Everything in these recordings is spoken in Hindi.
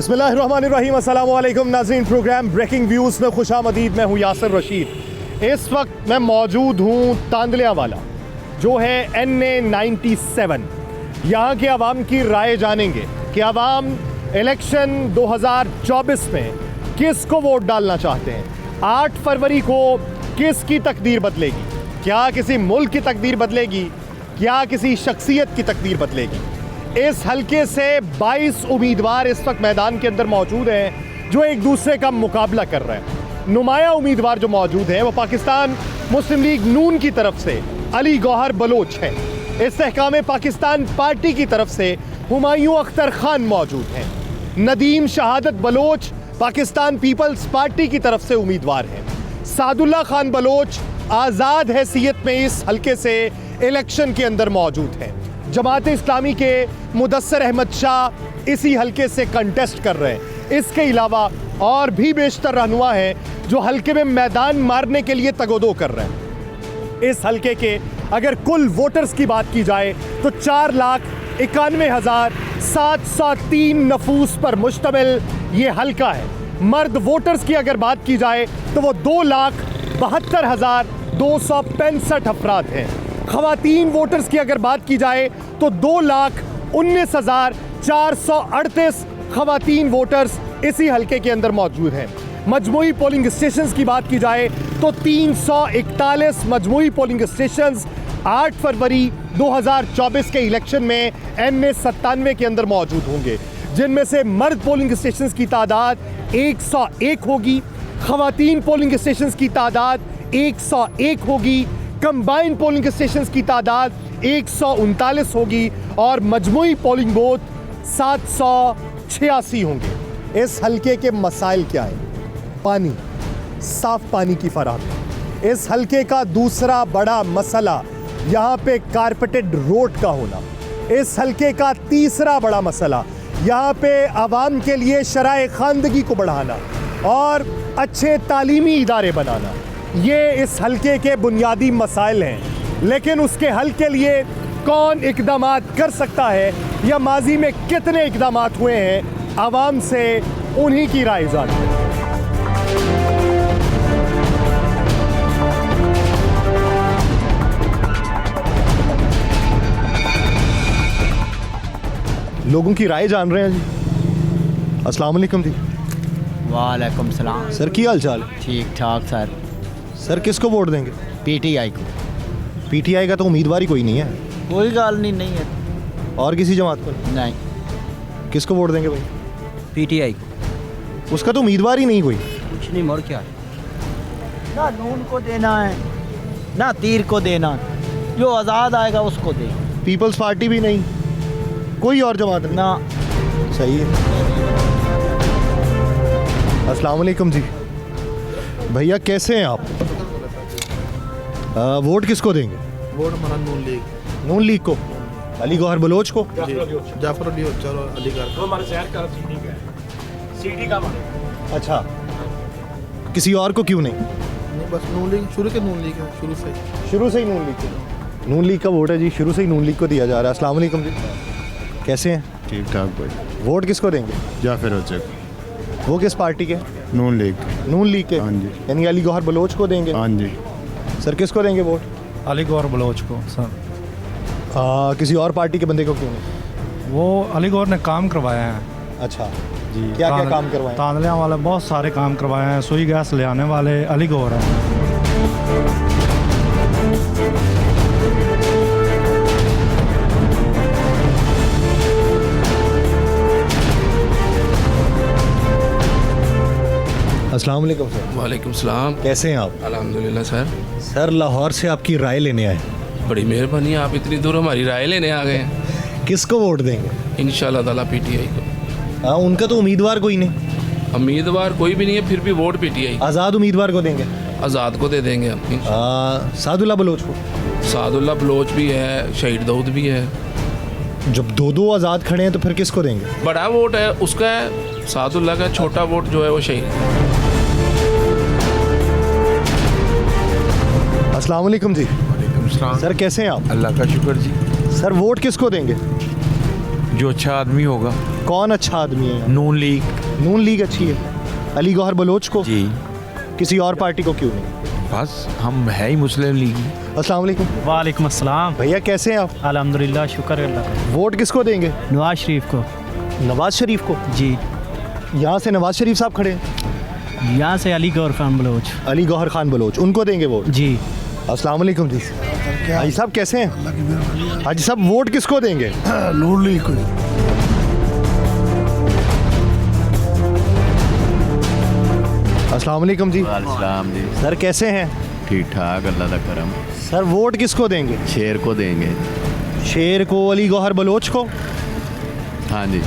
बिस्मिल्लाहिर्रहमानिर्रहीम, अस्सलाम वालेकुम नाज़रीन। प्रोग्राम ब्रेकिंग व्यूज़ में खुशामदीद। मैं हूँ यासिर रशीद। इस वक्त मैं मौजूद हूँ तांदलियावाला, जो है NA97। यहाँ के आवाम की राय जानेंगे कि आवाम इलेक्शन 2024 में किस को वोट डालना चाहते हैं। 8 फरवरी को किसकी तकदीर बदलेगी? क्या किसी मुल्क की तकदीर बदलेगी? क्या किसी शख्सियत की तकदीर बदलेगी? इस हलके से 22 उम्मीदवार इस वक्त मैदान के अंदर मौजूद हैं, जो एक दूसरे का मुकाबला कर रहे हैं। नुमाया उम्मीदवार जो मौजूद हैं वो पाकिस्तान मुस्लिम लीग नून की तरफ से अली गौहर बलोच है। इस्तेहकाम पाकिस्तान पार्टी की तरफ से हुमायूं अख्तर खान मौजूद हैं। नदीम शहादत बलोच पाकिस्तान पीपल्स पार्टी की तरफ से उम्मीदवार हैं। सादुल्ला खान बलोच आज़ाद हैसियत में इस हलके से इलेक्शन के अंदर मौजूद हैं। जमात इस्लामी के मुदस्सर अहमद शाह इसी हलके से कंटेस्ट कर रहे हैं। इसके अलावा और भी बेशतर रहनुमा हैं जो हलके में मैदान मारने के लिए तगोदो कर रहे हैं। इस हलके के अगर कुल वोटर्स की बात की जाए तो 4,91,703 नफूस पर मुश्तमिल ये हलका है। मर्द वोटर्स की अगर बात की जाए तो वो 2,72,265 अफराद हैं। ख़वातीन वोटर्स की अगर बात की जाए तो 2,19,438 ख़वातीन वोटर्स इसी हलके के अंदर मौजूद हैं। मजमूई पोलिंग स्टेशंस की बात की जाए तो 341 मजमूई पोलिंग स्टेशंस 8 फरवरी 2024 के इलेक्शन में NA97 के अंदर मौजूद होंगे, जिनमें से मर्द पोलिंग स्टेशंस की तादाद 101 होगी, ख़वातीन पोलिंग स्टेशंस की तादाद 101 होगी, कंबाइन पोलिंग स्टेशंस की तादाद 139 होगी और मजमूई पोलिंग बूथ 786 होंगे। इस हलके के मसाइल क्या हैं? पानी, साफ पानी की फराहमी। इस हलके का दूसरा बड़ा मसला यहाँ पे कारपेटेड रोड का होना। इस हलके का तीसरा बड़ा मसला यहाँ पे आवाम के लिए शराए खानदगी को बढ़ाना और अच्छे तालीमी इदारे बनाना। ये इस हलके के बुनियादी मसाइल हैं, लेकिन उसके हल के लिए कौन इक़दामात कर सकता है या माजी में कितने इक़दामात हुए हैं, आवाम से उन्हीं की राय जानते हैं। लोगों की राय जान रहे हैं जी। अस्सलाम वालेकुम जी। वालेकुम सलाम। सर की हाल चाल है? ठीक ठाक सर। सर किसको वोट देंगे? PTI को। PTI का तो उम्मीदवार ही कोई नहीं है। कोई गाल नहीं है। और किसी जमात को नहीं। किसको वोट देंगे भाई? PTI को। उसका तो उम्मीदवार ही नहीं कोई। कुछ नहीं, मोड़ क्या है ना, नून को देना है ना तीर को देना, जो आज़ाद आएगा उसको दे। पीपल्स पार्टी भी नहीं, कोई और जमात नहीं ना। सही है। अस्सलाम वालेकुम जी। भैया कैसे हैं आप? वोट किसको देंगे? वोट हमारा नून लीग। नून लीग को? अली गौहर बलोच को? जाफर अली, चलो अली गौहर। हमारे शहर का सिटी का अच्छा, किसी और को क्यों नहीं? बस नून लीग, शुरू के नून लीग है, शुरू से ही नून लीग को। नून लीग का वोट है जी, शुरू से ही नून लीग को दिया जा रहा है। अस्सलाम वालेकुम जी। कैसे हैं? ठीक ठाक भाई। वोट किसको देंगे? जाफिर होचक। वो किस पार्टी के? नून लीग। नून लीग के? हाँ जी। यानी अली गौहर बलोच को देंगे? हाँ जी। सर किसको देंगे वोट? अली गौहर बलोच को सर। किसी और पार्टी के बंदे को क्यों नहीं? वो अली गौहर ने काम करवाया है अच्छा जी। क्या काम करवाए? तांदलिया वाले बहुत सारे काम करवाए हैं। सुई गैस ले आने वाले अली गौहर हैं। अस्सलाम वालेकुम सर। वालेकुम सलाम। कैसे हैं आप? अल्हम्दुलिल्लाह सर। सर लाहौर से आपकी राय लेने आए। बड़ी मेहरबानी, आप इतनी दूर हमारी राय लेने आ गए हैं। किसको वोट देंगे? इंशाल्लाह ताला PTI को। उनका तो उम्मीदवार कोई नहीं। उम्मीदवार कोई भी नहीं है, फिर भी वोट PTI। आज़ाद उम्मीदवार को देंगे? आज़ाद को दे देंगे हम। सादुल्ला बलोच को? सादुल्ला बलोच भी है, शहीद दाऊद भी है। जब दो आज़ाद खड़े हैं तो फिर किसको देंगे? बड़ा वोट है उसका है सादुल्ला का, छोटा वोट जो है वो शहीद। अस्सलाम वालेकुम जी। सर कैसे हैं आप? अल्लाह का शुक्र जी। सर वोट किसको देंगे? जो अच्छा आदमी होगा। कौन अच्छा आदमी है? नून लीग नून लीग अच्छी है। अली गौहर बलोच को? जी, किसी और पार्टी को क्यों नहीं? बस हम है ही मुस्लिम लीग। अस्सलाम वालेकुम वालेकुम अस्सलाम। भैया, कैसे हैं आप? अल्हम्दुलिल्लाह, शुक्र अल्लाह का। वोट किसको देंगे? नवाज शरीफ को। नवाज शरीफ को? जी, यहाँ से नवाज शरीफ साहब खड़े हैं, यहाँ से अली गौहर खान बलोच। अली गौहर खान बलोच, उनको देंगे वोट? जी, अस्सलाम वालेकुम जी। हाजी साहब कैसे हैं? हाजी साहब वोट किसको देंगे? नून लीग को। अस्सलाम वालेकुम जी। सलाम जी, सर कैसे हैं? ठीक ठाक, अल्लाह का करम। सर वोट किसको देंगे? शेर को देंगे। शेर को, अली गौहर बलोच को? हाँ जी,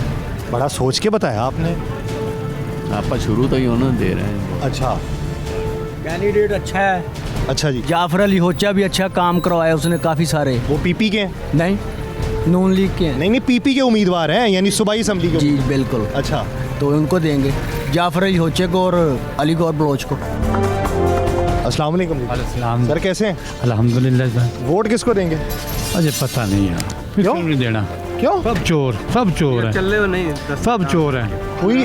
बड़ा सोच के बताया आपने। आप शुरू तो ही उन्होंने दे रहे हैं। अच्छा कैंडिडेट अच्छा है। अच्छा जी। जाफर अली होचा भी अच्छा काम करवाया उसने काफ़ी सारे। वो पीपी के हैं? नहीं, नून लीग के हैं। नहीं, पीपी के उम्मीदवार हैं, यानी सूबाई असम्बली के। जी बिल्कुल। अच्छा, तो उनको देंगे, जाफर अली होचे को और अली गौहर बलोच को। अस्सलाम वालेकुम जी। सलाम। सर कैसे हैं? अल्हम्दुलिल्लाह सर। वोट किसको देंगे? अजय पता नहीं है, क्यों? नहीं देना। क्यों? सब चोर है, सब चोर है। कोई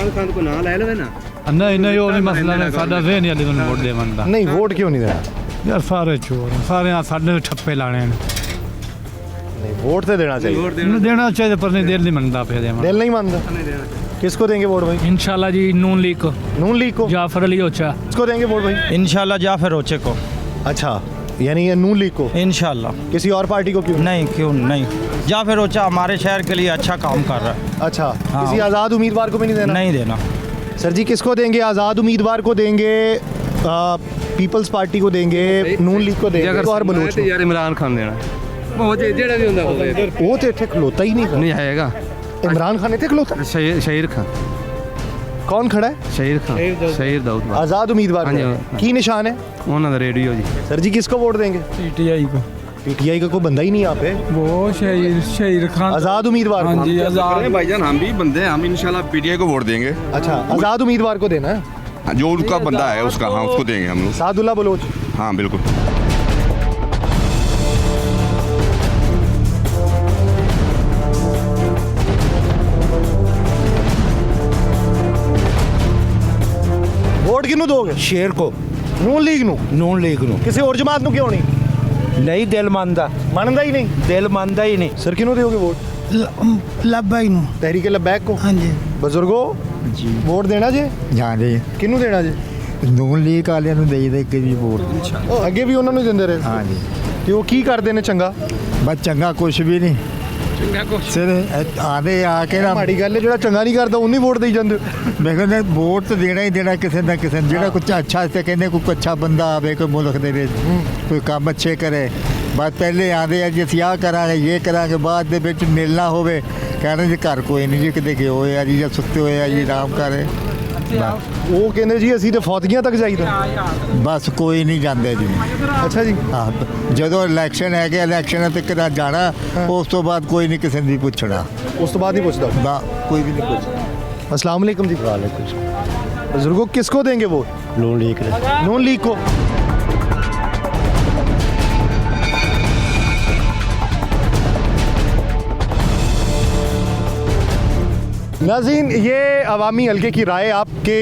नहीं नहीं, वो नहीं मसला नहीं, साडा ज़हन ही अली वोट दे बंदा। नहीं, वोट क्यों नहीं देना? यार सारे चोर हैं, सारे यहाँ साढ़े ठप्पे लाने हैं। नहीं, वोट तो देना चाहिए। नहीं देना चाहिए पर नहीं, दिल नहीं मनता पे दे। दिल नहीं मानता। किसको देंगे वोट भाई? इंशाल्लाह जी नून लीग को, नून लीग को? जाफर अली होचा। किसको देंगे वोट भाई? इंशाल्लाह जाफर होचे को। अच्छा, यानी ये नून लीग को? इंशाल्लाह। किसी और पार्टी को क्यों? नहीं, क्यों नहीं, जाफर होचा हमारे शहर के लिए अच्छा काम कर रहा है। अच्छा, हाँ। किसी आज़ाद उम्मीदवार को भी नहीं देना? नहीं देना। सर जी किसको देंगे? आज़ाद उम्मीदवार को देंगे, पीपल्स पार्टी को देंगे, नून लीग को देंगे और बलोच को? यार इमरान खान देना वो जेड़ा भी ਹੁੰਦਾ वो तो इतने खलोता ही नहीं था। नहीं आएगा। इमरान खान इतने खलोता? शहीर खान, कौन खड़ा है? शहीर खान, शहीर दाऊद आज़ाद उम्मीदवार हाँ जी, को। हाँ। की निशान है? उन्होंने रेडियो जी। सर जी किसको वोट देंगे? पीटीआई को। पीटीआई का कोई बंदा ही नहीं यहाँ पे। वो शहीर खान। आज़ाद उम्मीदवार को? जी, आजाद। भाईजान हम भी बंदे हैं, हम इंशाल्लाह पीटीआई को वोट देंगे। अच्छा, आज़ाद उम्मीदवार को देना है? हाँ, जो उनका बंदा है उसका, हाँ उसको देंगे हम लोग। सादुल्ला बलोच? हाँ बिल्कुल। वोट किनू दोगे? शेर को। नून लीग नू? नून लीग ਨੂੰ। किसी और जमात नू क्यों नहीं? नहीं दिल मानदा, मानदा ही नहीं। दिल मानदा ही नहीं। सर किनू दोगे वोट? लब्बैक नू। तहरीक लब्बैक को? हाँ जी। बुजुर्गो जी वोट देना जे? हाँ जी, किनू देना जे? नून ਲੀਗ ਵਾਲਿਆਂ ਨੂੰ ਦੇਈਦੇ ਕਿ ਵੀ ਵੋਟ। ਉਹ ਅੱਗੇ ਵੀ ਉਹਨਾਂ ਨੂੰ ਦਿੰਦੇ ਰਹੇ ਹਾਂ ਜੀ, ਤੇ ਉਹ ਕੀ ਕਰਦੇ ਨੇ ਚੰਗਾ? ਬਸ ਚੰਗਾ ਕੁਛ ਵੀ ਨਹੀਂ, ਸਿਰ ਆਦੇ ਆ ਕੇ ਨਾ ਮਾੜੀ ਗੱਲ ਹੈ, ਜਿਹੜਾ ਚੰਗਾ ਨਹੀਂ ਕਰਦਾ ਉਹਨੂੰ ਹੀ ਵੋਟ ਦੇਈ ਜਾਂਦੇ ਹੋ। ਮੈਂ ਕਹਿੰਦਾ ਵੋਟ ਤਾਂ ਦੇਣਾ ਹੀ ਦੇਣਾ ਕਿਸੇ ਨਾ ਕਿਸੇ ਨੂੰ, ਜਿਹੜਾ ਕੁਛ ਅੱਛਾ ਤੇ ਕਹਿੰਦੇ ਕੋਈ ਅੱਛਾ ਬੰਦਾ ਆਵੇ ਕੋਈ ਮੁਲਕ ਦੇ ਵਿੱਚ ਕੋਈ ਕੰਮ ਅੱਛੇ ਕਰੇ। ਬਸ ਪਹਿਲੇ ਆਦੇ ਆ ਜੀ ਅਸੀਂ ਆਹ ਕਰਾਂਗੇ ਇਹ ਕਰਾਂਗੇ, ਬਾਅਦ ਦੇ ਵਿੱਚ ਮਿਲਣਾ ਹੋਵੇ ਕਹਿੰਦੇ ਜੀ ਘਰ ਕੋਈ ਨਹੀਂ ਜੀ, ਕਿਤੇ ਗਏ ਹੋਏ ਆ ਜੀ ਜਾਂ ਸੁੱਤੇ ਹੋਏ ਆ ਜੀ, ਆਰਾਮ ਕਰੇ। ਉਹ ਕਹਿੰਦੇ ਜੀ ਅਸੀਂ ਤੇ ਫੌਤਗੀਆਂ ਤੱਕ ਜਾਈਦਾ। ਬਸ ਕੋਈ ਨਹੀਂ ਜਾਂਦੇ ਜੀ। ਅੱਛਾ ਜੀ। ਹਾਂ, ਜਦੋਂ ਇਲੈਕਸ਼ਨ ਹੈਗੇ ਇਲੈਕਸ਼ਨ ਤੱਕ ਨਾ ਜਾਣਾ, ਉਸ ਤੋਂ ਬਾਅਦ ਕੋਈ ਨਹੀਂ ਕਿਸੇ ਦੀ ਪੁੱਛਣਾ। ਉਸ ਤੋਂ ਬਾਅਦ ਨਹੀਂ ਪੁੱਛਦਾ ਨਾ ਕੋਈ ਵੀ ਨਹੀਂ ਪੁੱਛਦਾ। अस्सलाम वालेकुम जी। वालेकुम। बुजुर्गो किसको देंगे वोट? नून लीग नून लीग को? नाज़रीन, ये अवामी हल्के की राय आपके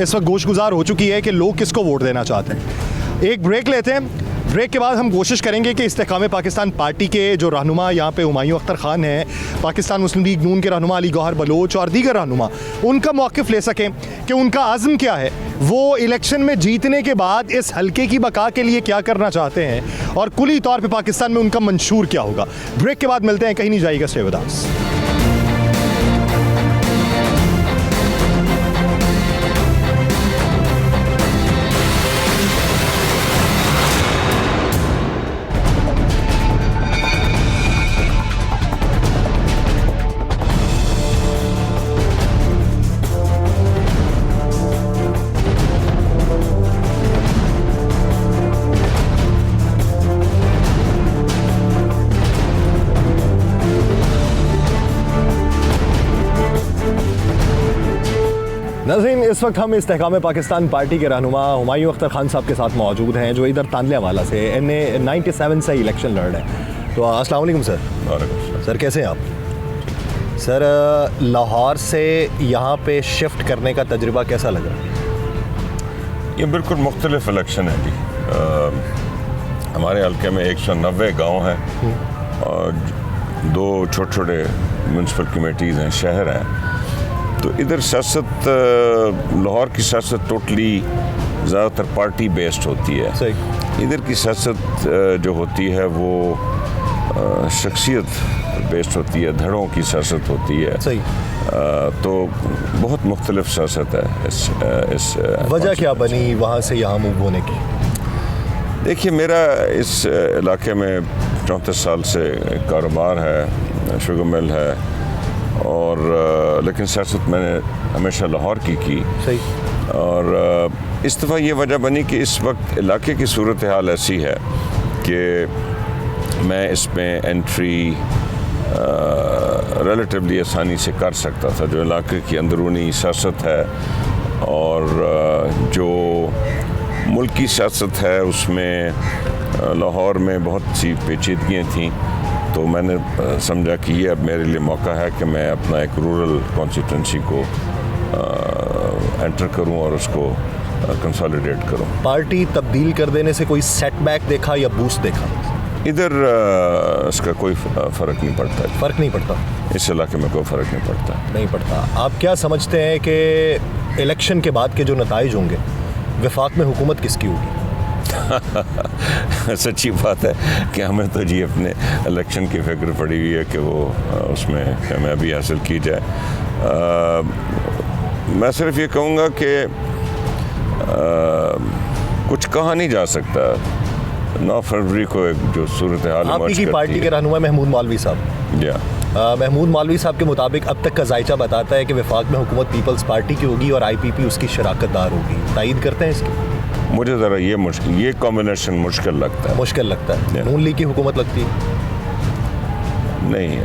इस वक्त गोशगुजार हो चुकी है कि लोग किसको वोट देना चाहते हैं। एक ब्रेक लेते हैं, ब्रेक के बाद हम कोशिश करेंगे कि इस्तेकाम पाकिस्तान पार्टी के जो रहनुमा यहाँ पे हुमायूं अख्तर ख़ान हैं, पाकिस्तान मुस्लिम लीग नून के रहनुमा अली गौहर बलोच और दीगर रहनुमा, उनका मौक़िफ़ ले सकें कि उनका आज़म क्या है, वो इलेक्शन में जीतने के बाद इस हल्के की बका के लिए क्या करना चाहते हैं और कुली तौर पर पाकिस्तान में उनका मंशूर क्या होगा। ब्रेक के बाद मिलते हैं, कहीं नहीं जाएगा, स्टे विद अस। नाज़रीन, इस वक्त हम इस्तेकाम पाकिस्तान पार्टी के रहनुमा हुमायूं अख्तर ख़ान साहब के साथ मौजूद हैं, जो इधर तांदलियावाला से NA 97 से इलेक्शन लड़ रहे हैं। तो अस्सलाम वालेकुम सर। सर कैसे हैं आप? सर लाहौर से यहाँ पे शिफ्ट करने का तजुर्बा कैसा लगा? ये बिल्कुल मुख्तलिफ इलेक्शन है जी। हमारे हल्के में 190 गांव हैं और 2 छोटे छोटे म्यूनसिपल कमेटीज़ हैं, शहर हैं। तो इधर सियासत, लाहौर की सियासत टोटली ज़्यादातर पार्टी बेस्ड होती है। सही। इधर की सियासत जो होती है वो शख्सियत बेस्ड होती है, धड़ों की सियासत होती है। सही। तो बहुत मुख्तलिफ सियासत है इस वजह क्या बनी वहाँ से यहाँ मूव होने की? देखिए, मेरा इस इलाके में 34 साल से कारोबार है, शुगर मिल है, और लेकिन सियासत मैंने हमेशा लाहौर की। सही। और इस दफ़ा ये वजह बनी कि इस वक्त इलाके की सूरत हाल ऐसी है कि मैं इसमें एंट्री रिलेटिवली आसानी से कर सकता था। जो इलाके की अंदरूनी सियासत है और जो मुल्की सियासत है उसमें लाहौर में बहुत सी पेचीदगियाँ थीं, तो मैंने समझा कि ये अब मेरे लिए मौका है कि मैं अपना एक रूरल कॉन्स्टिट्यूंसी को एंटर करूं और उसको कंसोलिडेट करूं। पार्टी तब्दील कर देने से कोई सेटबैक देखा या बूस्ट देखा? इधर इसका कोई फ़र्क नहीं पड़ता। फ़र्क नहीं पड़ता? इस इलाके में कोई फ़र्क नहीं पड़ता। नहीं पड़ता। आप क्या समझते हैं कि इलेक्शन के बाद के जो नताइज होंगे, वफाक में हुकूमत किसकी होगी? सच्ची बात है कि हमें तो जी अपने इलेक्शन की फ़िक्र पड़ी हुई है कि वो उसमें कामयाबी हासिल की जाए। मैं सिर्फ ये कहूँगा कि कुछ कहा नहीं जा सकता। 9 फरवरी को एक जो सूरत हाल आपकी की पार्टी के रहनुमा महमूद मौलवी साहब, महमूद मौलवी साहब के मुताबिक अब तक का जायचा बताता है कि वफाक में हुकूमत पीपल्स पार्टी की होगी और IPP उसकी शराकतदार होगी। तायद करते हैं इसकी? मुझे ज़रा ये कॉम्बिनेशन मुश्किल लगता है। मुश्किल लगता है। नून लीग की हुकूमत लगती है? नहीं,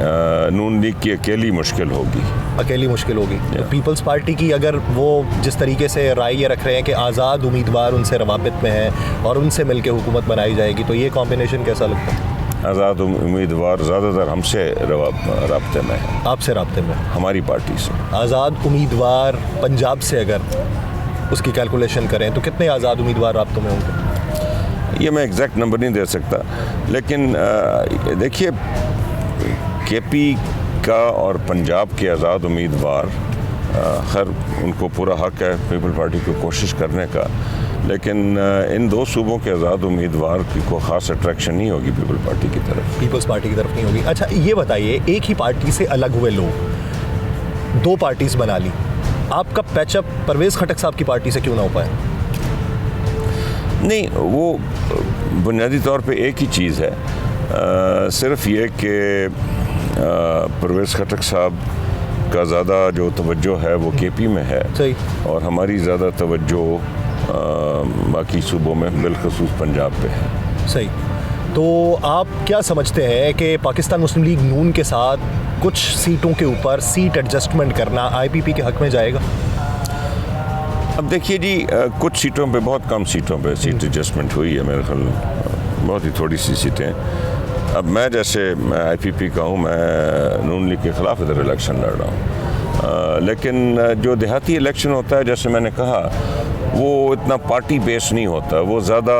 नून लीग की अकेली मुश्किल होगी। अकेली मुश्किल होगी। तो पीपल्स पार्टी की अगर वो जिस तरीके से राय ये रख रहे हैं कि आज़ाद उम्मीदवार उनसे रवाबित में है और उनसे मिलकर हुकूमत बनाई जाएगी, तो ये कॉम्बिनेशन कैसा लगता है? आज़ाद उम्मीदवार ज़्यादातर हमसे राब्ते में है। आपसे राब्ते में? हमारी पार्टी से। आज़ाद उम्मीदवार पंजाब से अगर उसकी कैलकुलेशन करें तो कितने आज़ाद उम्मीदवार राब्तों में होंगे? ये मैं एग्जैक्ट नंबर नहीं दे सकता, लेकिन देखिए, KP का और पंजाब के आज़ाद उम्मीदवार, खैर उनको पूरा हक है पीपल पार्टी को कोशिश करने का, लेकिन इन 2 सूबों के आज़ाद उम्मीदवार की कोई ख़ास अट्रैक्शन नहीं होगी पीपल पार्टी की तरफ। पीपल्स पार्टी की तरफ नहीं होगी। अच्छा, ये बताइए, एक ही पार्टी से अलग हुए लोग 2 पार्टीज़ बना ली, आपका पैचअप परवेज़ खटक साहब की पार्टी से क्यों ना हो पाया? नहीं, वो बुनियादी तौर पे एक ही चीज़ है, सिर्फ ये कि परवेज़ खटक साहब का ज़्यादा जो तवज्जो है वो KP में है। सही। और हमारी ज़्यादा तवज्जो बाकी सूबों में, बिलखसूस पंजाब पे है। सही। तो आप क्या समझते हैं कि पाकिस्तान मुस्लिम लीग नून के साथ कुछ सीटों के ऊपर सीट एडजस्टमेंट करना IPP के हक़ में जाएगा? अब देखिए जी, कुछ सीटों पे, बहुत कम सीटों पे सीट एडजस्टमेंट हुई है, मेरे ख्याल बहुत ही थोड़ी सी सीटें। अब मैं जैसे IPP का हूँ, मैं नून लीग के ख़िलाफ़ इधर इलेक्शन लड़ रहा हूँ, लेकिन जो देहाती इलेक्शन होता है, जैसे मैंने कहा, वो इतना पार्टी बेस्ड नहीं होता। वो ज़्यादा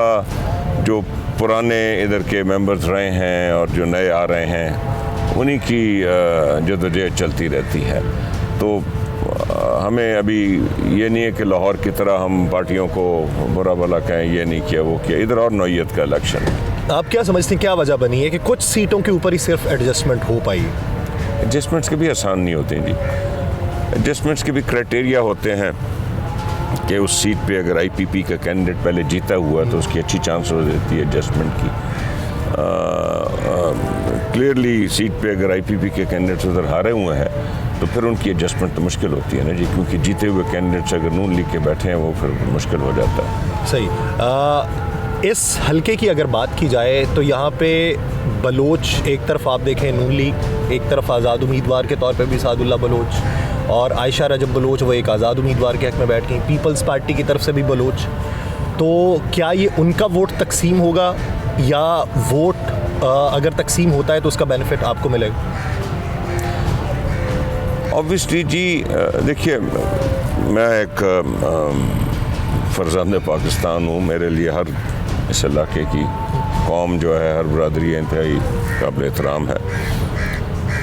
जो पुराने इधर के मेंबर्स रहे हैं और जो नए आ रहे हैं, उन्हीं की जद्दोजहद चलती रहती है। तो हमें अभी ये नहीं है कि लाहौर की तरह हम पार्टियों को बुरा भला कहें, ये नहीं किया वो किया। इधर और नौइयत का इलेक्शन है। आप क्या समझते हैं, क्या वजह बनी है कि कुछ सीटों के ऊपर ही सिर्फ एडजस्टमेंट हो पाई? एडजस्टमेंट्स के भी आसान नहीं होते हैं जी। एडजस्टमेंट्स के भी क्राइटेरिया होते हैं कि उस सीट पे अगर IPP का कैंडिडेट पहले जीता हुआ तो उसकी अच्छी चांस हो जाती है एडजस्टमेंट की। क्लियरली सीट पे अगर IPP के कैंडिडेट्स उधर हारे हुए हैं तो फिर उनकी एडजस्टमेंट तो मुश्किल होती है ना जी, क्योंकि जीते हुए कैंडिडेट्स अगर नून लीग के बैठे हैं वो फिर मुश्किल हो जाता है। सही। इस हलके की अगर बात की जाए तो यहाँ पे बलोच, एक तरफ आप देखें नून लीग, एक तरफ आज़ाद उम्मीदवार के तौर पे भी सादुल्ला बलोच और आयशा रजब बलोच, वो एक आज़ाद उम्मीदवार के हक़ में बैठ गई। पीपल्स पार्टी की तरफ से भी बलोच। तो क्या ये उनका वोट तकसीम होगा या वोट अगर तकसीम होता है तो उसका बेनिफिट आपको मिलेगा? ऑब्वियसली जी देखिए, मैं एक फ़र्ज़ांद पाकिस्तान हूँ। मेरे लिए हर इस इलाके की कौम जो है, हर बरादरी इंतहाई काबिल एहतराम है।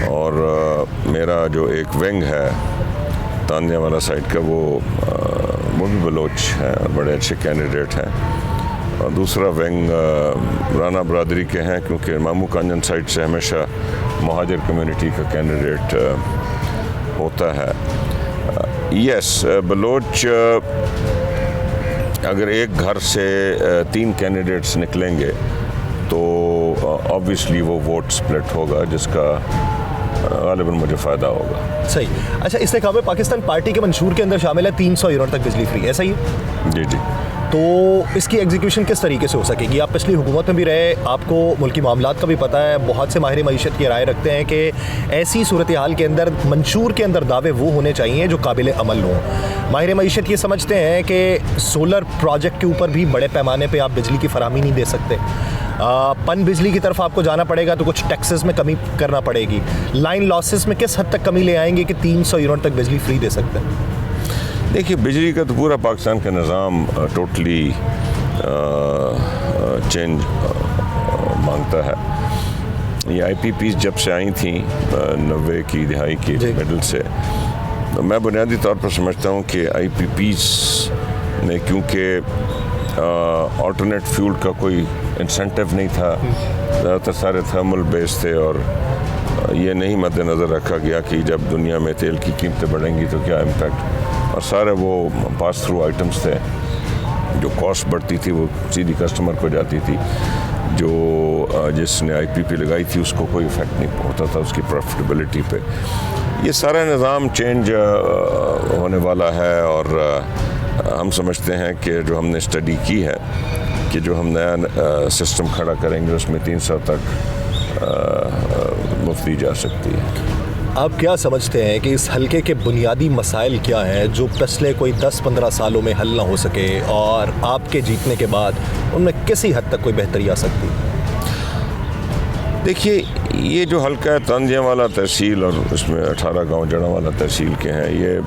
और मेरा जो एक विंग है तांदियावाला साइड का, वो भी बलोच हैं और बड़े अच्छे कैंडिडेट हैं। और दूसरा विंग राना बरादरी के हैं, क्योंकि मामू कांजन साइड से हमेशा महाजर कम्युनिटी का कैंडिडेट होता है। यस, बलोच अगर एक घर से 3 कैंडिडेट्स निकलेंगे तो ऑब्वियसली वो वोट स्प्लिट होगा, जिसका गालिबन मुझे फ़ायदा होगा। सही। अच्छा, इस्तेकाम पाकिस्तान पार्टी के मंशूर के अंदर शामिल है 300 यूनिट तक बिजली फ्री, ऐसा ही? जी जी। तो इसकी एग्जीक्यूशन किस तरीके से हो सकेगी? आप पिछली हुकूमत में भी रहे, आपको मुल्की मामलात का भी पता है। बहुत से माहिर मईशत की राय रखते हैं कि ऐसी सूरत हाल के अंदर मंशूर के अंदर दावे वो होने चाहिए जो काबिल अमल हों। माहिर मईशत ये समझते हैं कि सोलर प्रोजेक्ट के ऊपर भी बड़े पैमाने पर आप बिजली की फराहमी नहीं दे सकते। पन बिजली की तरफ आपको जाना पड़ेगा तो कुछ टैक्सेस में कमी करना पड़ेगी। लाइन लॉसेस में किस हद तक कमी ले आएंगे कि 300 यूनिट तक बिजली फ्री दे सकते हैं? देखिए, बिजली का तो पूरा पाकिस्तान का निज़ाम टोटली चेंज मांगता है। ये IPPs जब से आई थी 90 की दिहाई के मिडल से, तो मैं बुनियादी तौर पर समझता हूँ कि IPPs ने, क्योंकि ऑल्टरनेट फ्यूल का कोई इंसेंटिव नहीं था, ज़्यादातर सारे थर्मल बेस थे, और ये नहीं मद्देनज़र रखा गया कि जब दुनिया में तेल की कीमतें बढ़ेंगी तो क्या इम्पैक्ट, और सारे वो पास थ्रू आइटम्स थे। जो कॉस्ट बढ़ती थी वो सीधी कस्टमर को जाती थी, जो जिसने IPP लगाई थी उसको कोई इफेक्ट नहीं होता था उसकी प्रॉफिटेबिलिटी पे। ये सारा निज़ाम चेंज होने वाला है, और हम समझते हैं कि जो हमने स्टडी की है कि जो हम नया सिस्टम खड़ा करेंगे उसमें 300 तक मुफ्त दी जा सकती है। आप क्या समझते हैं कि इस हलके के बुनियादी मसाइल क्या हैं जो पिछले कोई 10-15 सालों में हल ना हो सके, और आपके जीतने के बाद उनमें किसी हद तक कोई बेहतरी आ सकती है? देखिए, ये जो हलका है तांदियावाला तहसील और उसमें 18 गाँव जड़ावाला तहसील के हैं, ये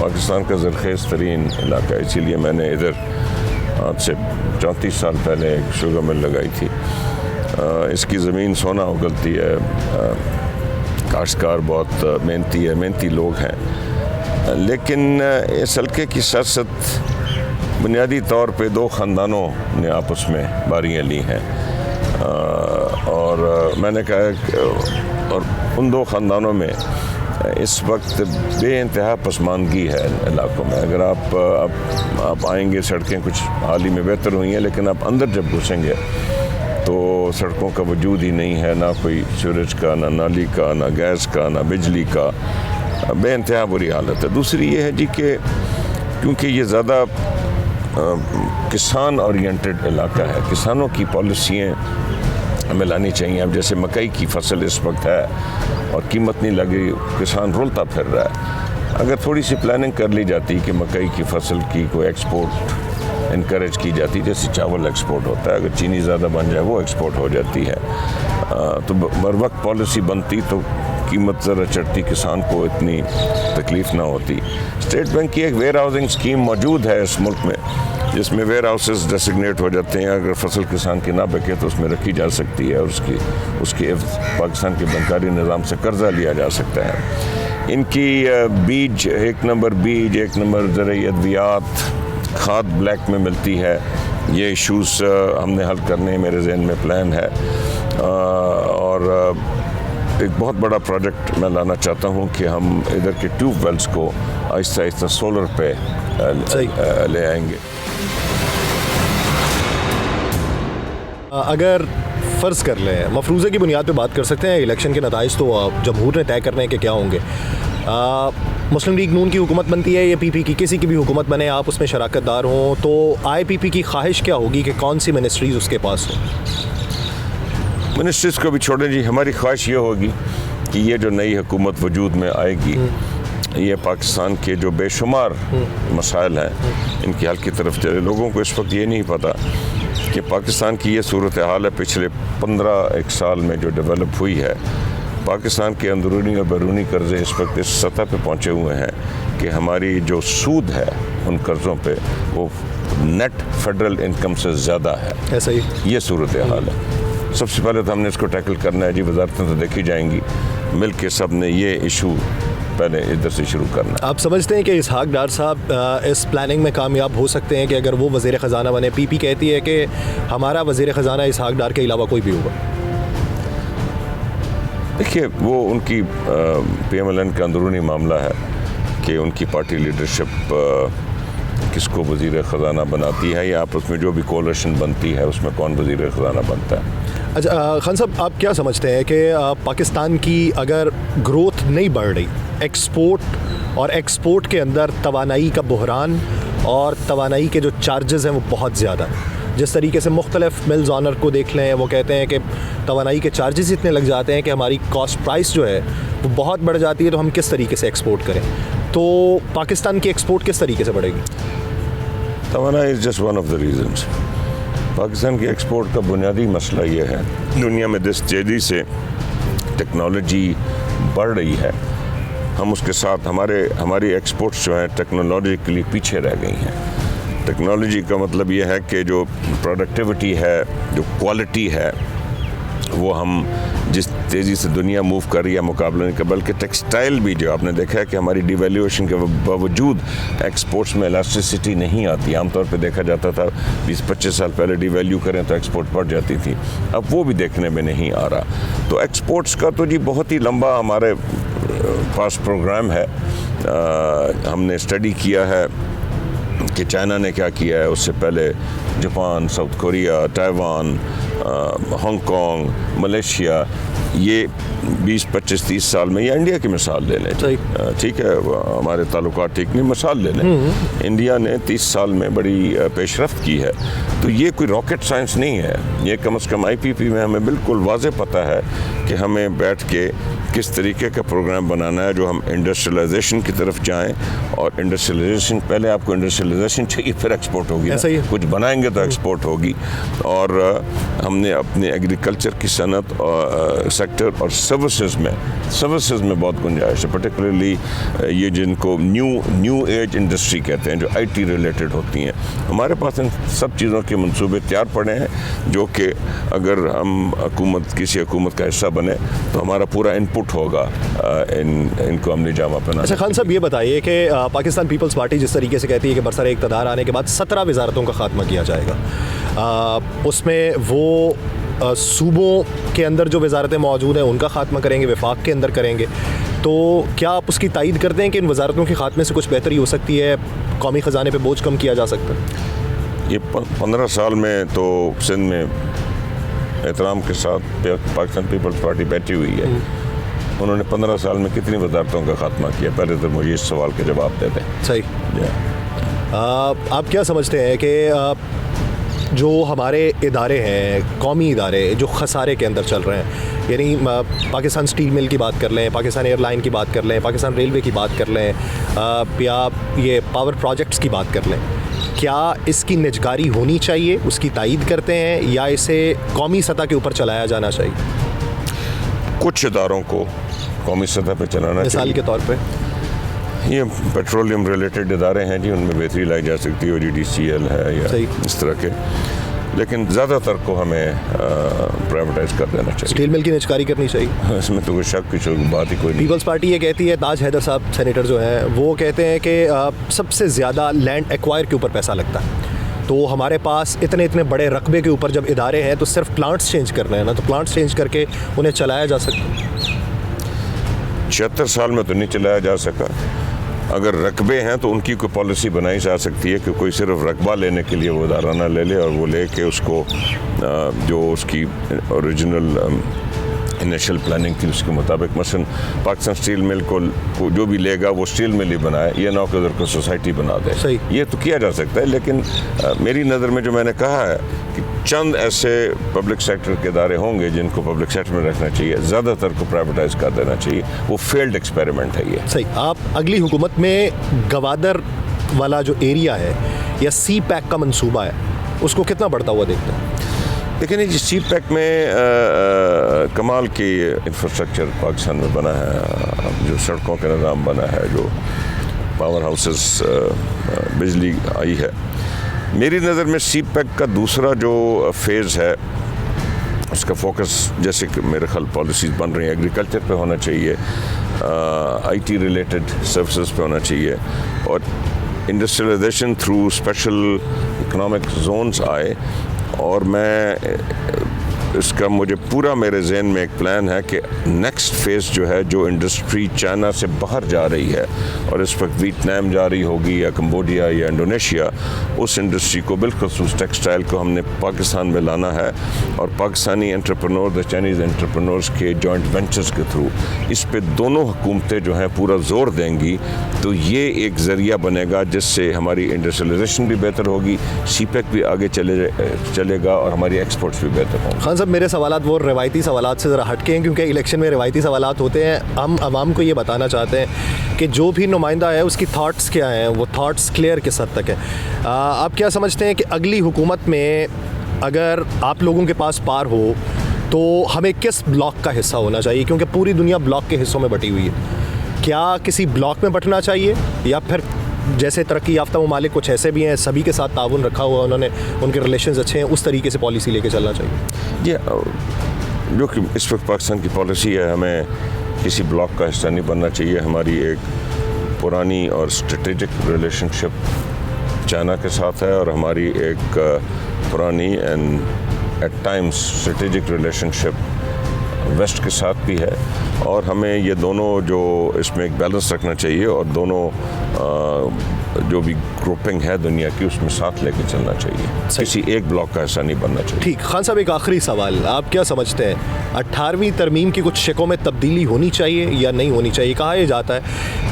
पाकिस्तान का ज़रख़ेज़ तरीन इलाका है। इसीलिए मैंने इधर आज से 34 साल पहले एक शुगर मिल लगाई थी। इसकी ज़मीन सोना उगलती है, काश्तकार बहुत मेहनती लोग हैं, लेकिन इस हल्के की सियासत बुनियादी तौर पे 2 ख़ानदानों ने आपस में बारियाँ ली हैं, और मैंने कहा, और उन 2 ख़ानदानों में इस वक्त बेइंतहा पसमानदगी है इलाकों में। अगर आप आएंगे, सड़कें कुछ हाल ही में बेहतर हुई हैं, लेकिन आप अंदर जब घुसेंगे तो सड़कों का वजूद ही नहीं है, ना कोई सूरज का, ना नाली का, ना गैस का, ना बिजली का। बेइंतहा बुरी हालत है। दूसरी ये है जी कि क्योंकि ये ज़्यादा किसान ओरिएंटेड इलाका है, किसानों की पॉलिसियाँ हमें लानी चाहिए। अब जैसे मकई की फसल इस वक्त है और कीमत नहीं लगी, किसान रुलता फिर रहा है। अगर थोड़ी सी प्लानिंग कर ली जाती कि मकई की फसल की कोई एक्सपोर्ट इनकरेज की जाती, जैसे चावल एक्सपोर्ट होता है, अगर चीनी ज़्यादा बन जाए वो एक्सपोर्ट हो जाती है, तो बर वक्त पॉलिसी बनती तो कीमत ज़रा चढ़ती, किसान को इतनी तकलीफ़ ना होती। स्टेट बैंक की एक वेयर हाउसिंग स्कीम मौजूद है इस मुल्क में, जिसमें वेयर हाउसेस डेसिग्नेट हो जाते हैं। अगर फसल किसान की ना बिके तो उसमें रखी जा सकती है, और उसकी पाकिस्तान के बैंकारी निज़ाम से कर्जा लिया जा सकता है। इनकी बीज, 1 नंबर बीज, 1 नंबर ज़राई अद्वियात, खाद ब्लैक में मिलती है। ये इशूज़ हमने हल करने मेरे जहन में प्लान है, और एक बहुत बड़ा प्रोजेक्ट मैं लाना चाहता हूँ कि हम इधर के ट्यूबवेल्स को आहिस्ता आहिस्ता सोलर पे ले आएंगे। अगर फ़र्ज़ कर लें, मफरूज़े की बुनियाद पे बात कर सकते हैं, इलेक्शन के नताइज तो जमहूर ने तय करने हैं कि क्या होंगे। मुस्लिम लीग नून की हुकूमत बनती है या PP की, किसी की भी हुकूमत बने, आप उसमें शराकतदार हों, तो IPP की ख्वाहिश क्या होगी कि कौन सी मिनिस्ट्रीज़ उसके पास हो? मिनिस्ट्रीज़ को भी छोड़ें जी, हमारी ख्वाहिश ये होगी कि ये जो नई हुकूमत वजूद में आएगी, ये पाकिस्तान के जो बेशुमार मसाइल हैं इनकी हल की तरफ चले। लोगों को इस वक्त ये नहीं पता कि पाकिस्तान की ये सूरत हाल है, पिछले 15 साल में जो डेवलप हुई है, पाकिस्तान के अंदरूनी और बैरूनी कर्जे इस वक्त इस सतह पे पहुँचे हुए हैं कि हमारी जो सूद है उन कर्ज़ों पे वो नेट फेडरल इनकम से ज़्यादा है। ऐसा ही ये सूरत हाल है। सबसे पहले तो हमने इसको टैकल करना है जी, वजारतें तो देखी जाएंगी, मिल के सब ने ये इशू पहले इधर से शुरू करना है। आप समझते हैं कि इसहाक डार साहब इस प्लानिंग में कामयाब हो सकते हैं कि अगर वो वज़ीर ख़जाना बने? पीपी कहती है कि हमारा वज़ीर ख़जाना इसहाक डार के अलावा कोई भी होगा। देखिए, वो उनकी PMLN का अंदरूनी मामला है कि उनकी पार्टी लीडरशिप किसको वज़ीर ख़जाना बनाती है या आपस में जो भी कोalition बनती है उसमें कौन वज़ीर ख़जाना बनता है। अच्छा खान साहब, आप क्या समझते हैं कि पाकिस्तान की अगर ग्रोथ नहीं बढ़ रही, एक्सपोर्ट के अंदर तवानाई का बहरान और तवानाई के जो चार्जेस हैं वो बहुत ज़्यादा हैं, जिस तरीके से मुख्तलिफ मिल्स ऑनर को देख लें, वो कहते हैं कि तवानाई के चार्जेस इतने लग जाते हैं कि हमारी कॉस्ट प्राइस जो है वो बहुत बढ़ जाती है, तो हम किस तरीके से एक्सपोर्ट करें? तो पाकिस्तान की एक्सपोर्ट किस तरीके से बढ़ेगी? तवानाई is just one of the reasons. Pakistan की एक्सपोर्ट का बुनियादी मसला ये है, दुनिया में जिस तेज़ी से टेक्नोलॉजी बढ़ रही है, हम उसके साथ हमारी एक्सपोर्ट्स जो हैं टेक्नोलॉजिकली पीछे रह गई हैं। टेक्नोलॉजी का मतलब ये है कि जो प्रोडक्टिविटी है, जो क्वालिटी है, वो हम जिस तेज़ी से दुनिया मूव कर रही है मुकाबले नहीं कर, बल्कि टेक्सटाइल भी जो आपने देखा है कि हमारी डिवैल्यूएशन के बावजूद एक्सपोर्ट्स में इलास्टिसिटी नहीं आती। आमतौर पे देखा जाता था 20-25 साल पहले डिवैल्यू करें तो एक्सपोर्ट बढ़ जाती थी, अब वो भी देखने में नहीं आ रहा। तो एक्सपोर्ट्स का तो जी बहुत ही लंबा हमारे पास प्रोग्राम है। हमने स्टडी किया है कि चाइना ने क्या किया है, उससे पहले Japan, south Korea, Taiwan, Hong Kong, Malaysia, ये 20-25-30 साल में, या इंडिया की मिसाल ले लें, ठीक है, हमारे ताल्लुकात ठीक नहीं, मिसाल ले लें, इंडिया ने 30 साल में बड़ी पेशरफ्त की है। तो ये कोई रॉकेट साइंस नहीं है, ये कम से कम IPP में हमें बिल्कुल वाज़े पता है कि हमें बैठ के किस तरीके का प्रोग्राम बनाना है जो हम इंडस्ट्रियलाइजेशन की तरफ जाएं, और इंडस्ट्रियलाइजेशन, पहले आपको इंडस्ट्रियलाइजेशन चाहिए फिर एक्सपोर्ट होगी, कुछ बनाएंगे तो एक्सपोर्ट होगी। और हमने अपने एग्रीकल्चर की सनत और सेक्टर और सर्विसेज में बहुत गुंजाइश है, पर्टिकुलरली ये जिनको न्यू एज इंडस्ट्री कहते हैं, जो IT रिलेटेड होती हैं। हमारे पास इन सब चीज़ों के मंसूबे तैयार पड़े हैं, जो कि अगर हम किसी हुकूमत का हिस्सा बने तो हमारा पूरा इनपुट होगा इनको अमली जामा पहना। अच्छा खान साहब, ये बताइए कि पाकिस्तान पीपल्स पार्टी जिस तरीके से कहती है कि बरसर इक़्तिदार आने के बाद 17 वज़ारतों का खात्मा किया जाएगा, उसमें वो सूबों के अंदर जो वज़ारतें मौजूद हैं उनका खात्मा करेंगे, वफाक के अंदर करेंगे, तो क्या आप उसकी तायीद करते हैं कि इन वज़ारतों के खात्मे से कुछ बेहतरी हो सकती है, कौमी ख़जाने पे बोझ कम किया जा सकता है? ये 15 साल में तो सिंध में एहतराम के साथ पाकिस्तान पीपल्स पार्टी बैठी हुई है, उन्होंने 15 साल में कितनी वज़ारतों का खात्मा किया? पहले तो मुझे इस सवाल के जवाब दे दें। सही। आप क्या समझते हैं कि जो हमारे इदारे हैं, कौमी इदारे जो खसारे के अंदर चल रहे हैं, यानी पाकिस्तान स्टील मिल की बात कर लें, पाकिस्तान एयरलाइन की बात कर लें, पाकिस्तान रेलवे की बात कर लें, या ये पावर प्रोजेक्ट्स की बात कर लें, क्या इसकी निजकारी होनी चाहिए, उसकी तायीद करते हैं, या इसे कौमी सतह के ऊपर चलाया जाना चाहिए? कुछ इदारों को कौमी सतह पर चलाना चाहिए। मिसाल के तौर पे ये पेट्रोलियम रिलेटेड इदारे हैं जी, उनमें बेहतरी लाई जा सकती है, OGDCL है या इस तरह के, लेकिन ज़्यादातर को हमें प्राइवेटाइज कर देना चाहिए। स्टील मिल की निजकारी करनी चाहिए, इसमें तो कोई शक की बात ही कोई नहीं। पीपल्स पार्टी ये कहती है, ताज हैदर साहब सेनेटर जो हैं वो कहते हैं कि सबसे ज़्यादा लैंड एक्वायर के ऊपर पैसा लगता है, तो हमारे पास इतने बड़े रकबे के ऊपर जब इदारे हैं तो सिर्फ प्लांट्स चेंज करने हैं ना, तो प्लांट्स चेंज करके उन्हें चलाया जा सकता है। 76 साल में तो नहीं चलाया जा सका। अगर रकबे हैं तो उनकी कोई पॉलिसी बनाई जा सकती है कि कोई सिर्फ रकबा लेने के लिए वो इदारा ना ले ले, और वो ले के उसको जो उसकी ओरिजिनल इनिशियल प्लानिंग थी उसके मुताबिक, मसलन पाकिस्तान स्टील मिल को जो भी लेगा वो स्टील मिल ही बनाए, ये ना कि उधर को सोसाइटी बना दे। सही, ये तो किया जा सकता है, लेकिन मेरी नज़र में जो मैंने कहा है कि चंद ऐसे पब्लिक सेक्टर के इदारे होंगे जिनको पब्लिक सेक्टर में रखना चाहिए, ज़्यादातर को प्राइवेटाइज कर देना चाहिए। वो फेल्ड एक्सपेरिमेंट है ये। सही। आप अगली हुकूमत में गवादर वाला जो एरिया है या CPEC का मंसूबा है उसको कितना बढ़ता हुआ देखते हैं? लेकिन जी सी पैक में कमाल की इंफ्रास्ट्रक्चर पाकिस्तान में बना है, जो सड़कों का निज़ाम बना है, जो पावर हाउसेस बिजली आई है। मेरी नज़र में सी पैक का दूसरा जो फेज़ है उसका फोकस, जैसे कि मेरे ख्याल पॉलिसीज़ बन रही हैं, एग्रीकल्चर पे होना चाहिए, आईटी रिलेटेड सर्विसेज पे होना चाहिए, और industrialisation through special economic zones आए। और मैं इसका मुझे पूरा मेरे जहन में एक प्लान है कि नेक्स्ट फेज़ जो है, जो इंडस्ट्री चाइना से बाहर जा रही है और इस वक्त वियतनाम जा रही होगी या कम्बोडिया या इंडोनेशिया, उस इंडस्ट्री को बिलखुसूस टेक्सटाइल को हमने पाकिस्तान में लाना है, और Pakistani entrepreneur the Chinese entrepreneurs के जॉइंट वेंचर्स के थ्रू इस पे दोनों हुकूमतें जो हैं पूरा जोर देंगी, तो ये एक ज़रिया बनेगा जिससे हमारी इंडस्ट्रियलाइजेशन भी बेहतर होगी, सी पैक भी आगे चलेगा और हमारी एक्सपोर्ट्स भी बेहतर होंगे। खान साहब, मेरे सवालात वो रवायती सवालात से ज़रा हटके हैं, क्योंकि इलेक्शन में रवायती सवालात होते हैं। हम आवाम को ये बताना चाहते हैं कि जो भी नुमाइंदा है उसकी थाट्स क्या हैं, वो थाट्स क्लियर किस हद तक है। आप क्या समझते हैं कि अगली हुकूमत में अगर आप लोगों के पास पार हो तो हमें किस ब्लॉक का हिस्सा होना चाहिए, क्योंकि पूरी दुनिया ब्लॉक के हिस्सों में बटी हुई है। क्या किसी ब्लॉक में बंटना चाहिए, या फिर जैसे तरक्की याफ्ता ममालिक कुछ ऐसे भी हैं, सभी के साथ ताउन रखा हुआ, उन्होंने उनके रिलेशंस अच्छे हैं, उस तरीके से पॉलिसी लेके चलना चाहिए? ये जो कि इस वक्त पाकिस्तान की पॉलिसी है, हमें किसी ब्लॉक का हिस्सा नहीं बनना चाहिए। हमारी एक पुरानी और स्ट्रेटेजिक रिलेशनशिप चाइना के साथ है, और हमारी एक पुरानी and at times strategic relationship west के साथ भी है, और हमें ये दोनों जो इसमें एक बैलेंस रखना चाहिए, और दोनों जो भी ग्रुपिंग है दुनिया की उसमें साथ लेके चलना चाहिए, किसी एक ब्लॉक का हिस्सा नहीं बनना चाहिए। ठीक। खान साहब, एक आखिरी सवाल, आप क्या समझते हैं 18वीं तरमीम की कुछ शिकों में तब्दीली होनी चाहिए या नहीं होनी चाहिए? कहा यह जाता है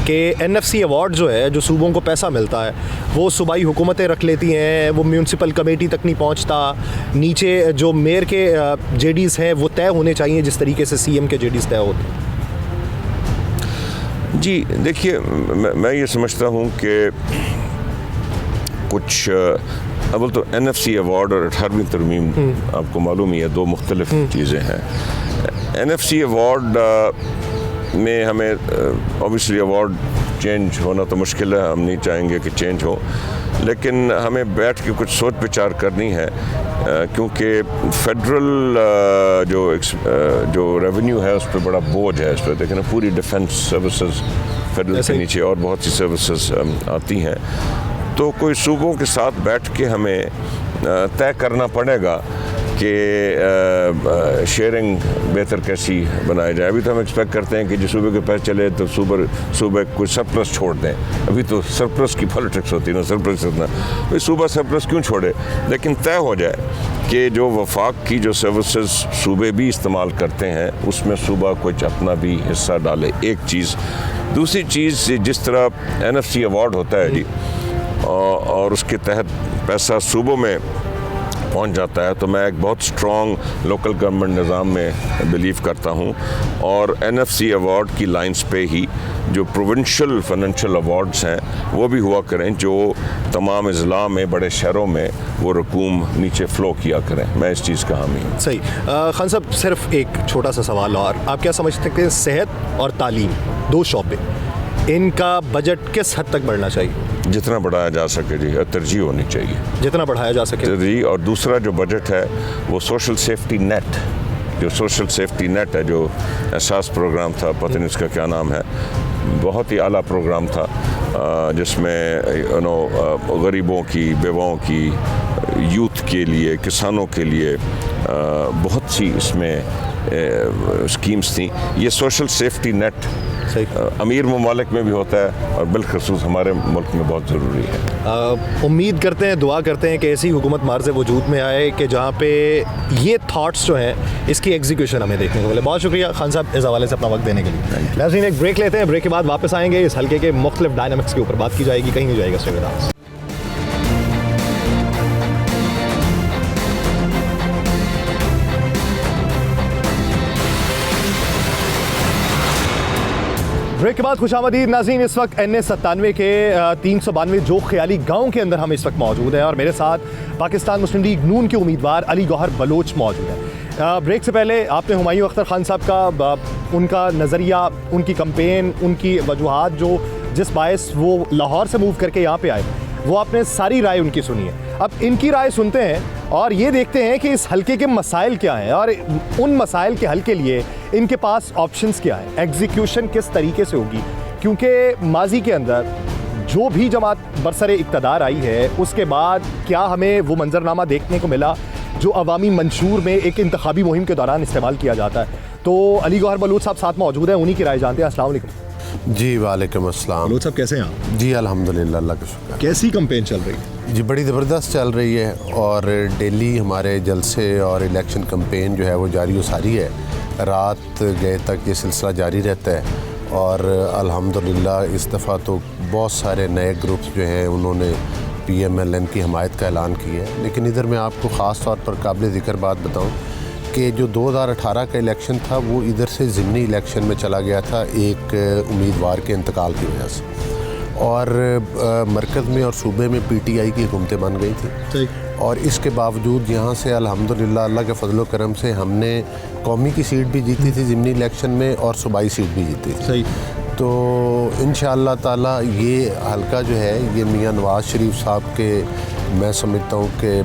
कि NFC अवार्ड जो है, जो सूबों को पैसा मिलता है, वो सूबाई हुकूमतें रख लेती हैं, वो म्यूनसिपल कमेटी तक नहीं पहुंचता, नीचे जो मेयर के JDs हैं वो तय होने चाहिए जिस तरीके से CM के JDs तय होते हैं। जी देखिए, मैं ये समझता हूँ कि कुछ अव्वल तो NFC अवार्ड और 18वीं तरमीम आपको मालूम ही है, दो मुख्तलिफ चीज़ें हैं। NFC अवार्ड में हमें ऑब्वियसली अवार्ड चेंज होना तो मुश्किल है, हम नहीं चाहेंगे कि चेंज हो, लेकिन हमें बैठ के कुछ सोच विचार करनी है, क्योंकि फेडरल जो रेवेन्यू है उस पर बड़ा बोझ है। इस पर देखें ना, पूरी डिफेंस सर्विसेज फेडरल के नीचे और बहुत सी सर्विसेज आती हैं, तो कोई सूबों के साथ बैठ के हमें तय करना पड़ेगा कि शेयरिंग बेहतर कैसी बनाई जाए। अभी तो हम एक्सपेक्ट करते हैं कि जो सूबे के पैसे चले तो सूबे कोई सरप्लस छोड़ दें, अभी तो सरप्लस की पॉलिटिक्स होती है ना, सरप्लस इतना, तो सूबा सरप्लस क्यों छोड़े, लेकिन तय हो जाए कि जो वफाक की जो सर्विसेज सूबे भी इस्तेमाल करते हैं उसमें सूबा कुछ अपना भी हिस्सा डाले, एक चीज़। दूसरी चीज़, जिस तरह NFC अवार्ड होता है जी, और उसके तहत पैसा सूबों में पहुंच जाता है, तो मैं एक बहुत स्ट्रॉन्ग लोकल गवर्नमेंट निज़ाम में बिलीव करता हूं, और NFC अवार्ड की लाइंस पे ही जो प्रोविंशियल फाइनेंशियल अवार्ड्स हैं वो भी हुआ करें, जो तमाम अज़ला में, बड़े शहरों में वो रकूम नीचे फ़्लो किया करें। मैं इस चीज़ का हामी हूँ। सही। खान साहब, सिर्फ एक छोटा सा सवाल और, आप क्या समझते हैं सेहत और तालीम, दो शौबे, इनका बजट किस हद तक बढ़ना चाहिए? जितना बढ़ाया जा सके जी, तरजीह होनी चाहिए, जितना बढ़ाया जा सके तरजीह। और दूसरा जो बजट है वो सोशल सेफ्टी नेट, जो सोशल सेफ्टी नेट है, जो एहसास प्रोग्राम था, पता नहीं उसका क्या नाम है, बहुत ही आला प्रोग्राम था, जिसमें गरीबों की, बेवाओं की, यूथ के लिए, किसानों के लिए बहुत सी इसमें स्कीम्स थी। ये सोशल सेफ्टी नेट अमीर ममालिक में भी होता है और बिलखसूस हमारे मुल्क में बहुत ज़रूरी है। उम्मीद करते हैं, दुआ करते हैं कि ऐसी हुकूमत मार्ज़ वजूद में आए कि जहाँ पे ये थाट्स जो हैं इसकी एग्जीक्यूशन हमें देखने को मिले। बहुत शुक्रिया खान साहब इस हवाले से अपना वक्त देने के लिए। नाज़रीन, एक ब्रेक लेते हैं, ब्रेक के बाद वापस आएंगे, इस हल्के के मुख्तलिफ डायनामिक्स के ऊपर बात की जाएगी, कहीं नहीं जाएगा। Stay with us. ब्रेक के बाद खुशामदीद नाज़रीन। इस वक्त NA97 के 392 जो ख्याली गांव के अंदर हम इस वक्त मौजूद हैं और मेरे साथ पाकिस्तान मुस्लिम लीग नून के उम्मीदवार अली गौहर बलोच मौजूद हैं। ब्रेक से पहले आपने हुमायूं अख्तर खान साहब का उनका नज़रिया, उनकी कंपेन, उनकी वजूहात जो जिस बायस वो लाहौर से मूव करके यहाँ पे आए, वो आपने सारी राय उनकी सुनी है। अब इनकी राय सुनते हैं और ये देखते हैं कि इस हलके के मसाइल क्या हैं और उन मसाइल के हल के लिए इनके पास ऑप्शंस क्या हैं, एग्जीक्यूशन किस तरीके से होगी। क्योंकि माजी के अंदर जो भी जमात बरसरे इक़्तिदार आई है उसके बाद क्या हमें वो मंजरनामा देखने को मिला जो अवामी मंशूर में एक इंतखाबी मुहिम के दौरान इस्तेमाल किया जाता है। तो अली गौहर बलोच साहब साथ मौजूद हैं, उन्हीं की राय जानते हैं। अस्सलाम वालेकुम। जी वालेकुम अस्सलाम। बलोच साहब कैसे हैं आप? जी अल्हम्दुलिल्लाह, अल्लाह का शुक्र। कैसी कंपेन चल रही है? जी बड़ी ज़बरदस्त चल रही है और डेली हमारे जलसे और इलेक्शन कंपेन जो है वो जारी व सारी है। रात गए तक ये सिलसिला जारी रहता है और अल्हम्दुलिल्लाह इस दफ़ा तो बहुत सारे नए ग्रुप्स जो हैं उन्होंने PMLN की हमायत का ऐलान किया है। लेकिन इधर मैं आपको ख़ास तौर पर काबिल ज़िक्र बात बताऊं कि जो 2018 का इलेक्शन था वो इधर से ज़िमनी इलेक्शन में चला गया था एक उम्मीदवार के इंतकाल की वजह से, और मरकज़ में और सूबे में PTI की हुकूमतें बन गई थी। और इसके बावजूद यहाँ से अल्हम्दुलिल्लाह अल्लाह के फजल करम से हमने कौमी की सीट भी जीती थी ज़िमनी इलेक्शन में और सूबाई सीट भी जीती थी। सही। तो इंशाअल्लाह ताला ये हल्का जो है ये मियाँ नवाज़ शरीफ साहब के, मैं समझता हूँ कि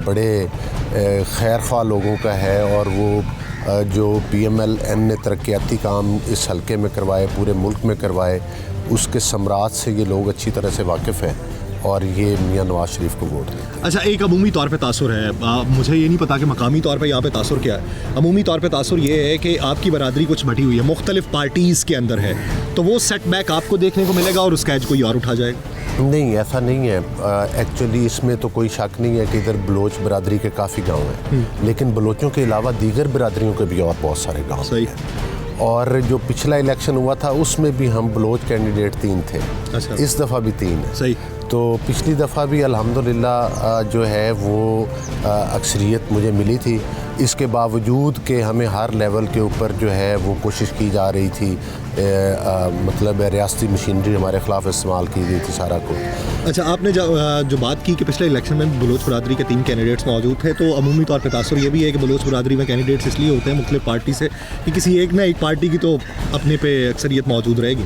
बड़े खैर ख्वाह लोगों का है और वो जो PMLN ने तरक्याती काम इस हल्के में करवाए, पूरे मुल्क में करवाए, उसके सम्राट से ये लोग अच्छी तरह से वाकिफ़ हैं और ये मियाँ नवाज़ शरीफ को वोट दें। अच्छा, एक अमूमी तौर पे तासुर है, मुझे ये नहीं पता कि मकामी तौर पे यहाँ पे तासुर क्या है। अमूमी तौर पे तासुर ये है कि आपकी बरादरी कुछ बटी हुई है, मुख्तलिफ पार्टीज़ के अंदर है, तो वो सेटबैक आपको देखने को मिलेगा और उसका एज कोई और उठा जाएगा। नहीं, ऐसा नहीं है। एक्चुअली इसमें तो कोई शक नहीं है कि इधर बलोच बरादरी के काफ़ी गाँव हैं, लेकिन बलोचों के अलावा दीगर बरादरियों के भी और बहुत सारे गाँव हैं। और जो पिछला इलेक्शन हुआ था उसमें भी हम बलोच कैंडिडेट 3 थे। अच्छा। इस दफ़ा भी 3 है। सही। तो पिछली दफ़ा भी अल्हम्दुलिल्लाह जो है वो अक्सरियत मुझे मिली थी, इसके बावजूद कि हमें हर लेवल के ऊपर जो है वो कोशिश की जा रही थी, मतलब रियासती मशीनरी हमारे ख़िलाफ़ इस्तेमाल की गई थी सारा कुछ। अच्छा, आपने जो बात की कि पिछले इलेक्शन में बलोच बरादरी के 3 कैंडिडेट्स मौजूद थे, तो अमूमी तौर पर तासुर ये भी है कि बलोच बरादरी में कैंडिडेट्स इसलिए होते हैं मुख्तलिफ पार्टी से कि किसी एक ना एक पार्टी की तो अपने पे अक्सरियत मौजूद रहेगी।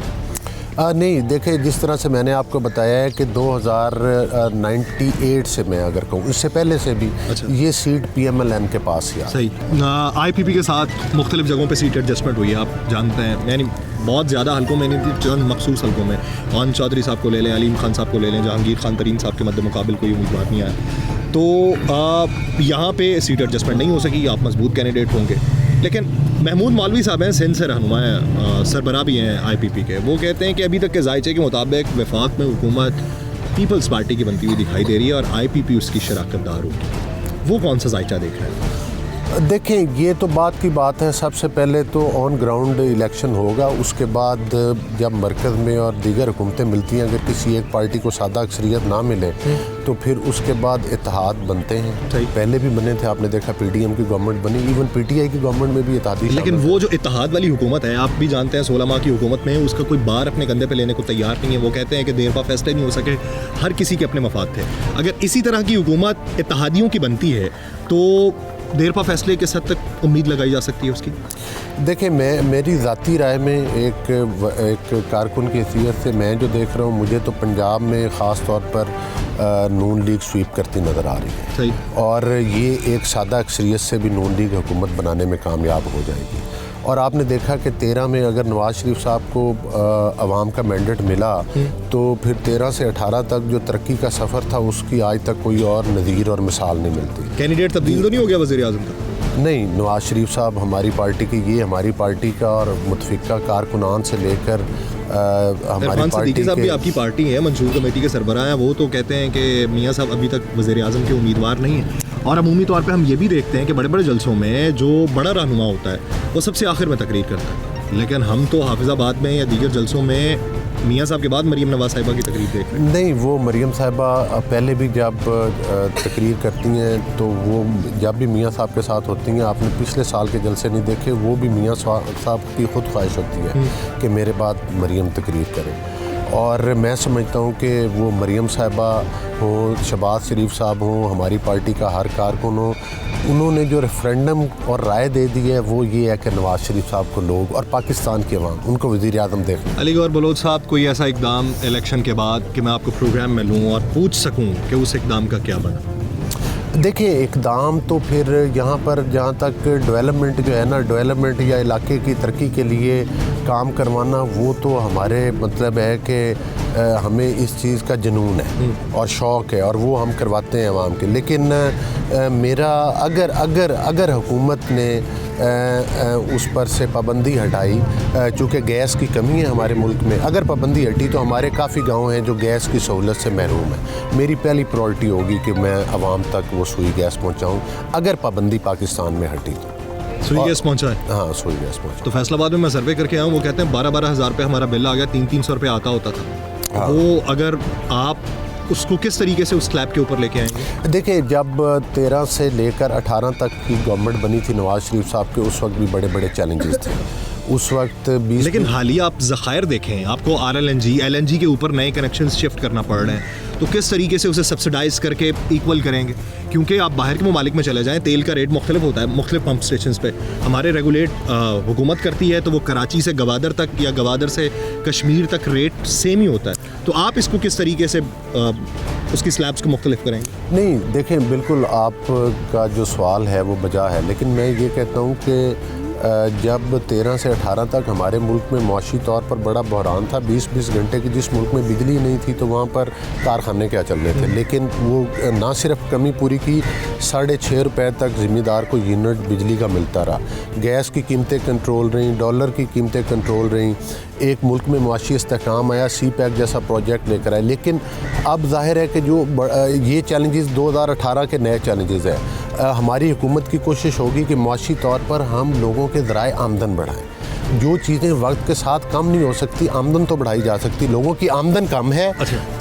नहीं, देखिए जिस तरह से मैंने आपको बताया है कि 2098 से मैं अगर कहूँ, इससे पहले से भी ये सीट PMLN के पास ही। सही। IPP के साथ मुख्तलिफ जगहों पे सीट एडजस्टमेंट हुई है, आप जानते हैं, यानी बहुत ज़्यादा हल्कों में नहीं थी, चंद मखसूस हल्कों में। खान चौधरी साहब को ले लें, अलीम खान साहब को ले लें, जहांगीर खान तरीन साहब के मद्दे मुकाबिल कोई उम्मीदवार नहीं आया, तो यहाँ पे सीट एडजस्टमेंट नहीं हो सकी, आप मजबूत कैंडिडेट होंगे। लेकिन महमूद मौलवी साहब हैं, सिंध से रहनुमा हैं, सरबराह भी हैं IPP के, वो कहते हैं कि अभी तक के जायचे के मुताबिक वफाक में हुकूमत पीपल्स पार्टी की बनती हुई दिखाई दे रही है और IPP उसकी शराकतदार होगी। वो कौन सा जायचा देख रहे हैं? देखें, ये तो बात की बात है। सबसे पहले तो ऑन ग्राउंड इलेक्शन होगा, उसके बाद जब मरकज़ में और दीगर हुकूमतें मिलती हैं, अगर किसी एक पार्टी को सादा अक्सरियत ना मिले तो फिर उसके बाद इत्तेहाद बनते हैं। पहले भी बने थे, आपने देखा PDM की गवर्नमेंट बनी, इवन PTI की गवर्नमेंट में भी इत्तेहादी। लेकिन वो जो इत्तेहाद वाली हुकूमत है, आप भी जानते हैं 16 माह की हुकूमत में उसका कोई बार अपने कंधे पे लेने को तैयार नहीं है। वो कहते हैं कि देरपा फैसले नहीं हो सके, हर किसी के अपने मफाद थे। अगर इसी तरह की हुकूमत इत्तेहादियों की बनती है तो देरपा फैसले किस हद तक उम्मीद लगाई जा सकती है उसकी? देखिए, मेरी ज़ाती राय में एक कारकुन की हैसियत से मैं जो देख रहा हूँ, मुझे तो पंजाब में ख़ास तौर पर नून लीग स्वीप करती नज़र आ रही है। सही। और ये एक सादा अक्सरियत से भी नून लीग हुकूमत बनाने में कामयाब हो जाएगी। और आपने देखा कि 13 में अगर नवाज़ शरीफ साहब को अवाम का मैंडेट मिला तो फिर 13 से 18 तक जो तरक्की का सफ़र था उसकी आज तक कोई और नज़ीर और मिसाल नहीं मिलती। कैंडिडेट तब्दील तो नहीं हो गया वज़ीर आज़म का? नहीं, नवाज़ शरीफ साहब हमारी पार्टी की, ये हमारी पार्टी का और मुतफ़िका कारकुनान से लेकर हमारी पार्टी साहब भी आपकी पार्टी है, मंशूर कमेटी के सरबराह हैं, वो तो कहते हैं कि मियाँ साहब अभी तक वज़ीर आज़म के उम्मीदवार नहीं हैं। और अमूमी तौर पे हम ये भी देखते हैं कि बड़े बड़े जलसों में जो बड़ा रहनुमा होता है वो सबसे आखिर में तकरीर करता है, लेकिन हम तो हाफिज़ाबाद में या दीगर जलसों में मियाँ साहब के बाद मरीम नवाज साहिबा की तकरीर देख रहे हैं? नहीं, वो मरीम साहिबा पहले भी जब तकरीर करती हैं तो वो जब भी मियाँ साहब के साथ होती हैं, आपने पिछले साल के जलसे नहीं देखे, वो भी मियाँ साहब की खुद ख्वाहिश होती है कि मेरे बाद मरीम तकरीर करें। और मैं समझता हूँ कि वो मरीम साहिबा हो, शहबाज शरीफ साहब हों, हमारी पार्टी का हर कारकुन हो, उन्होंने जो रेफरेंडम और राय दे दी है वो ये है कि नवाज शरीफ साहब को लोग और पाकिस्तान के अवाम उनको वज़ीर आज़म देखना। अली गौहर बलोच साहब, कोई ऐसा इकदाम इलेक्शन के बाद कि मैं आपको प्रोग्राम में लूँ और पूछ सकूँ कि उस इकदाम का क्या बना? देखिए, इकदाम तो फिर यहाँ पर जहाँ तक डेवलपमेंट जो है ना, डेवलपमेंट या इलाके की तरक्की के लिए काम करवाना, वो तो हमारे मतलब है कि हमें इस चीज़ का जुनून है और शौक़ है और वो हम करवाते हैं अवाम के। लेकिन मेरा अगर हुकूमत ने उस पर से पाबंदी हटाई, चूँकि गैस की कमी है हमारे मुल्क में, अगर पाबंदी हटी तो हमारे काफ़ी गांव हैं जो गैस की सहूलत से महरूम है। मेरी पहली प्रायोरिटी होगी कि मैं आवाम तक वो सुई गैस पहुँचाऊँ, अगर पाबंदी पाकिस्तान में हटी तो। सुई गैस पहुँचा है? हाँ, सुई गैस पहुँचा। तो फैसलाबाद में मैं सर्वे करके आया हूँ, वो कहते हैं 12-12 हज़ार रुपये हमारा बिल आ गया, 300-300 रुपये आता होता था। हाँ। वो अगर आप उसको किस तरीके से उस स्लैब के ऊपर लेके आएंगे? देखिए, जब 13 से लेकर 18 तक की गवर्नमेंट बनी थी नवाज शरीफ साहब के, उस वक्त भी बड़े बड़े चैलेंजेस थे उस वक्त 20। लेकिन हालिया आप ज़खायर देखें, आपको RLNG LNG के ऊपर नए कनेक्शन शिफ्ट करना पड़ रहे हैं, तो किस तरीके से उसे सब्सिडाइज करके इक्वल करेंगे? क्योंकि आप बाहर के ममालिक में चले जाएं, तेल का रेट मुख्तलिफ होता है मुख्तलिफ पंप स्टेशन पे। हमारे रेगुलेट हुकूमत करती है तो वो कराची से गवादर तक या गवादर से कश्मीर तक रेट सेम ही होता है। तो आप इसको किस तरीके से उसकी स्लैब्स को मुख्तलिफ करेंगे? नहीं, देखें, बिल्कुल आपका जो सवाल है वो बजा है, लेकिन मैं ये कहता हूँ कि जब 13 से 18 तक हमारे मुल्क में मुआशी तौर पर बड़ा बहरान था, 20-20 घंटे की जिस मुल्क में बिजली नहीं थी तो वहाँ पर कारखाने क्या चल रहे थे। लेकिन वो ना सिर्फ कमी पूरी की, 6.5 रुपये तक ज़िम्मेदार को यूनिट बिजली का मिलता रहा, गैस की कीमतें कंट्रोल रहीं, डॉलर की कीमतें कंट्रोल रहीं, एक मुल्क में मुआशी इस्तेहकाम आया, CPEC जैसा प्रोजेक्ट लेकर आए। लेकिन अब जाहिर है कि जो ये चैलेंजेस 2018 के नए चैलेंजेस हैं, हमारी हुकूमत की कोशिश होगी कि मुआशी तौर पर हम लोगों के ज़राए आमदन बढ़ाएं। जो चीज़ें वक्त के साथ कम नहीं हो सकती, आमदन तो बढ़ाई जा सकती। लोगों की आमदन कम है,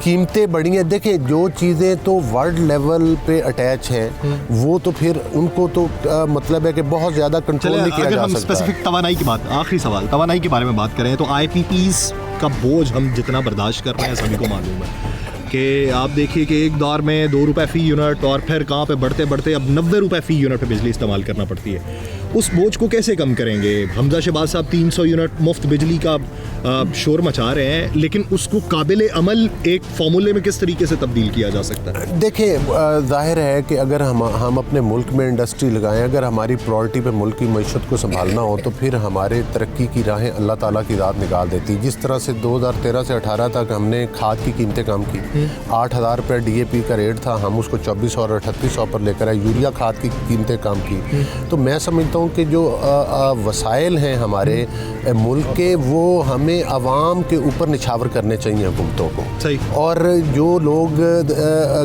कीमतें बढ़ी हैं। देखिए, जो चीज़ें तो वर्ल्ड लेवल पे अटैच हैं वो तो फिर उनको तो मतलब है कि बहुत ज़्यादा कंट्रोल नहीं किया जा सकता। स्पेसिफिक तवानाई की बात, आखिरी सवाल, तवानाई के बारे में बात करें तो IPPs का बोझ हम जितना बर्दाश्त कर रहे हैं सभी को मालूम है कि आप देखिए कि एक दौर में 2 रुपये फ़ी यूनिट और फिर कहाँ पे बढ़ते बढ़ते अब 90 रुपये फ़ी यूनिट पे बिजली इस्तेमाल करना पड़ती है। उस बोझ को कैसे कम करेंगे? हमजा शहबाज साहब 300 यूनिट मुफ्त बिजली का शोर मचा रहे हैं, लेकिन उसको काबिल अमल एक फार्मूले में किस तरीके से तब्दील किया जा सकता है? देखिए, जाहिर है कि अगर हम अपने मुल्क में इंडस्ट्री लगाएं, अगर हमारी प्रायोरिटी पे मुल्क की मईशत को संभालना हो तो फिर हमारे तरक्की की राहें अल्लाह ताला की ज़ात निकाल देती। जिस तरह से 2013 से 18 तक हमने खाद की कीमतें कम की, 8,000 रुपये DAP का रेट था, हम उसको 2400 और 3800 पर लेकर आए, यूरिया खाद की कीमतें कम की। तो मैं समझता हूँ कि जो वसाइल हैं हमारे मुल्क के, वो हमें अवाम के ऊपर निछावर करने चाहिए हुकूमतों को। सही। और जो लोग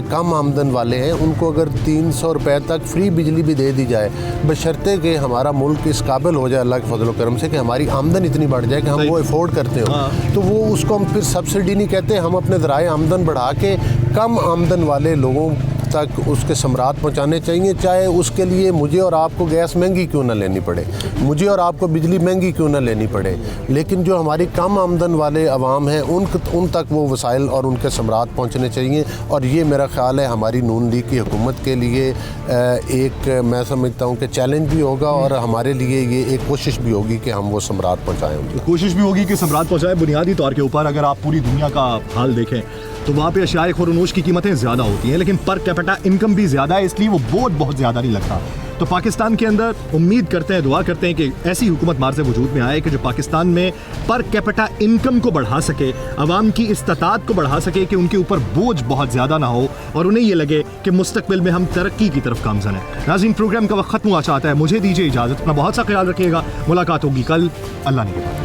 कम आमदन वाले हैं उनको अगर 300 रुपये तक फ्री बिजली भी दे दी जाए, बशर्ते कि हमारा मुल्क इस काबिल हो जाए अल्लाह के फजल करम से कि हमारी आमदन इतनी बढ़ जाए कि हम वो अफोर्ड करते हो। तो वो उसको हम फिर सब्सिडी नहीं कहते, हम अपने ज़राए आमदन बढ़ा के कम आमदन वाले लोगों तक उसके समरात पहुंचाने चाहिए, चाहे उसके लिए मुझे और आपको गैस महंगी क्यों ना लेनी पड़े, मुझे और आपको बिजली महंगी क्यों ना लेनी पड़े। लेकिन जो हमारी कम आमदन वाले अवाम हैं उन तक वो वसाइल और उनके समरात पहुंचने चाहिए। और ये मेरा ख्याल है हमारी नून लीग की हुकूमत के लिए एक, मैं समझता हूँ कि चैलेंज भी होगा और हमारे लिए ये एक कोशिश भी होगी कि हम वो समरात पहुँचाएँ। कोशिश भी होगी कि समरात पहुँचाएँ। बुनियादी तौर के ऊपर अगर आप पूरी दुनिया का हाल देखें तो वहाँ पे अशियाए खुरनोश की कीमतें ज़्यादा होती हैं, लेकिन पर कैपिटा इनकम भी ज़्यादा है, इसलिए वो बोझ बहुत ज़्यादा नहीं लगता। तो पाकिस्तान के अंदर उम्मीद करते हैं, दुआ करते हैं कि ऐसी हुकूमत मार्ज़ वजूद में आए कि जो पाकिस्तान में पर कैपिटा इनकम को बढ़ा सके, अवाम की इस्तात को बढ़ा सके, कि उनके ऊपर बोझ बहुत ज़्यादा ना हो और उन्हें ये लगे कि मुस्तकबिल में हम तरक्की की तरफ गामज़न हैं। नाज़रीन, प्रोग्राम का वक्त ख़त्म हुआ चाहता है, मुझे दीजिए इजाज़त, अपना बहुत सा ख्याल रखिएगा। मुलाकात होगी कल, अल्लाह ने।